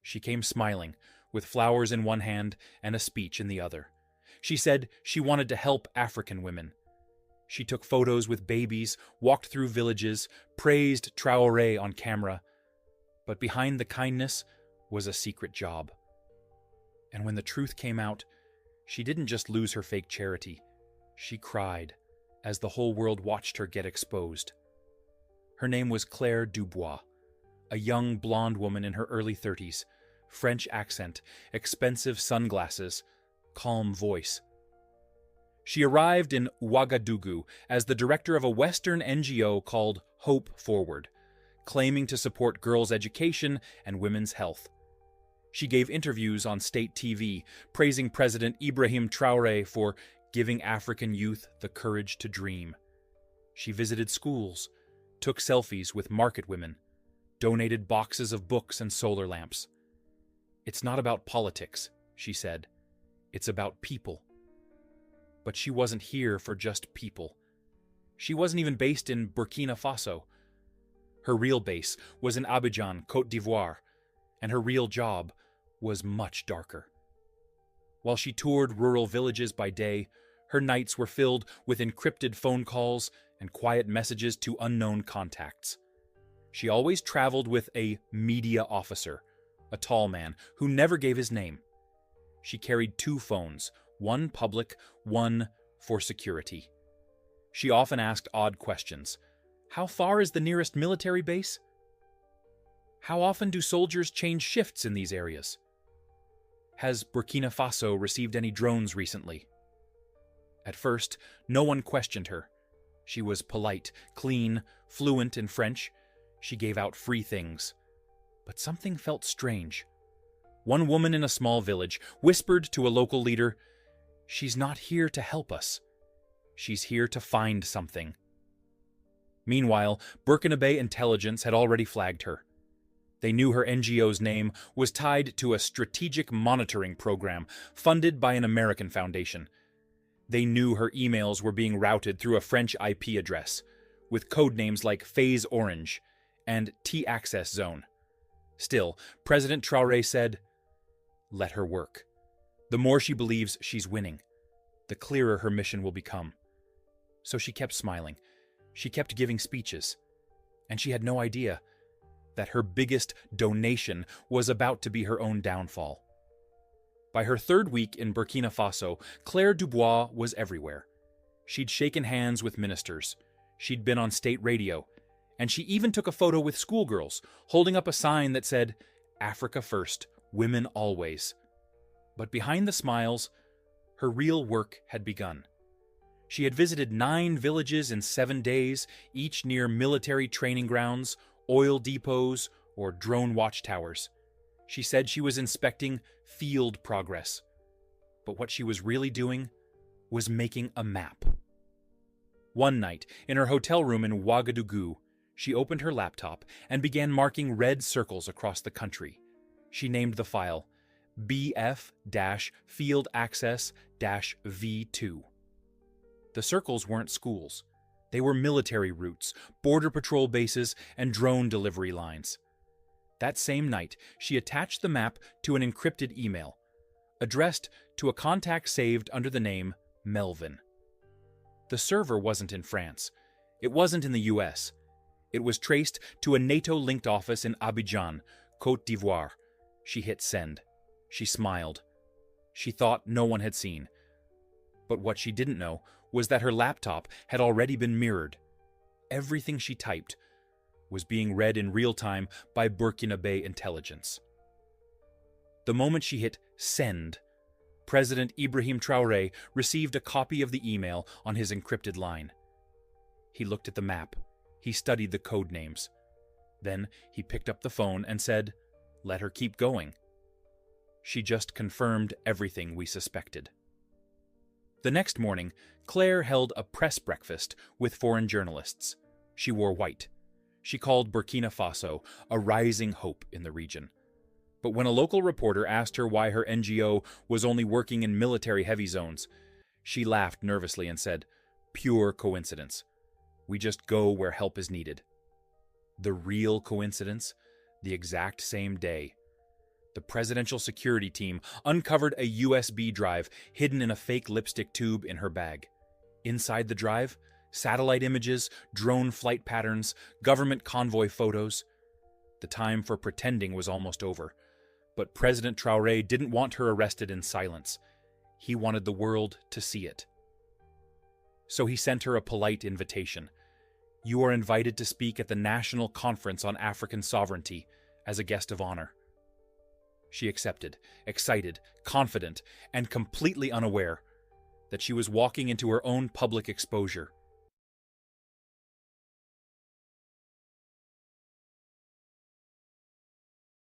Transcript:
She came smiling, with flowers in one hand and a speech in the other. She said she wanted to help African women. She took photos with babies, walked through villages, praised Traoré on camera. But behind the kindness was a secret job. And when the truth came out, she didn't just lose her fake charity. She cried as the whole world watched her get exposed. Her name was Claire Dubois, a young blonde woman in her early 30s, French accent, expensive sunglasses, calm voice. She arrived in Ouagadougou as the director of a Western NGO called Hope Forward, claiming to support girls' education and women's health. She gave interviews on state TV, praising President Ibrahim Traoré for giving African youth the courage to dream. She visited schools, took selfies with market women, donated boxes of books and solar lamps. "It's not about politics," she said. "It's about people." But she wasn't here for just people. She wasn't even based in Burkina Faso. Her real base was in Abidjan, Côte d'Ivoire, and her real job was much darker. While she toured rural villages by day, her nights were filled with encrypted phone calls and quiet messages to unknown contacts. She always traveled with a media officer, a tall man who never gave his name. She carried 2 phones, one public, one for security. She often asked odd questions. How far is the nearest military base? How often do soldiers change shifts in these areas? Has Burkina Faso received any drones recently? At first, no one questioned her. She was polite, clean, fluent in French. She gave out free things. But something felt strange. One woman in a small village whispered to a local leader, "She's not here to help us. She's here to find something." Meanwhile, Burkinabe intelligence had already flagged her. They knew her NGO's name was tied to a strategic monitoring program funded by an American foundation. They knew her emails were being routed through a French IP address, with code names like Phase Orange and T-Access Zone. Still, President Traoré said, "Let her work. The more she believes she's winning, the clearer her mission will become." So she kept smiling. She kept giving speeches. And she had no idea that her biggest donation was about to be her own downfall. By her 3rd week in Burkina Faso, Claire Dubois was everywhere. She'd shaken hands with ministers. She'd been on state radio. And she even took a photo with schoolgirls, holding up a sign that said, "Africa first, women always." But behind the smiles, her real work had begun. She had visited 9 villages in 7 days, each near military training grounds, oil depots, or drone watchtowers. She said she was inspecting field progress. But what she was really doing was making a map. One night, in her hotel room in Ouagadougou, she opened her laptop and began marking red circles across the country. She named the file BF-Field Access-V2. The circles weren't schools. They were military routes, border patrol bases, and drone delivery lines. That same night, she attached the map to an encrypted email, addressed to a contact saved under the name Melvin. The server wasn't in France. It wasn't in the US. It was traced to a NATO-linked office in Abidjan, Côte d'Ivoire. She hit send. She smiled. She thought no one had seen. But what she didn't know was that her laptop had already been mirrored. Everything she typed was being read in real time by Burkinabe intelligence. The moment she hit send, President Ibrahim Traoré received a copy of the email on his encrypted line. He looked at the map. He studied the code names. Then he picked up the phone and said, "Let her keep going." She just confirmed everything we suspected. The next morning, Claire held a press breakfast with foreign journalists. She wore white. She called Burkina Faso a rising hope in the region. But when a local reporter asked her why her NGO was only working in military-heavy zones, she laughed nervously and said, "Pure coincidence. We just go where help is needed." The real coincidence? The exact same day. The presidential security team uncovered a USB drive hidden in a fake lipstick tube in her bag. Inside the drive, satellite images, drone flight patterns, government convoy photos. The time for pretending was almost over. But President Traoré didn't want her arrested in silence. He wanted the world to see it. So he sent her a polite invitation. You are invited to speak at the National Conference on African Sovereignty as a guest of honor. She accepted, excited, confident, and completely unaware that she was walking into her own public exposure,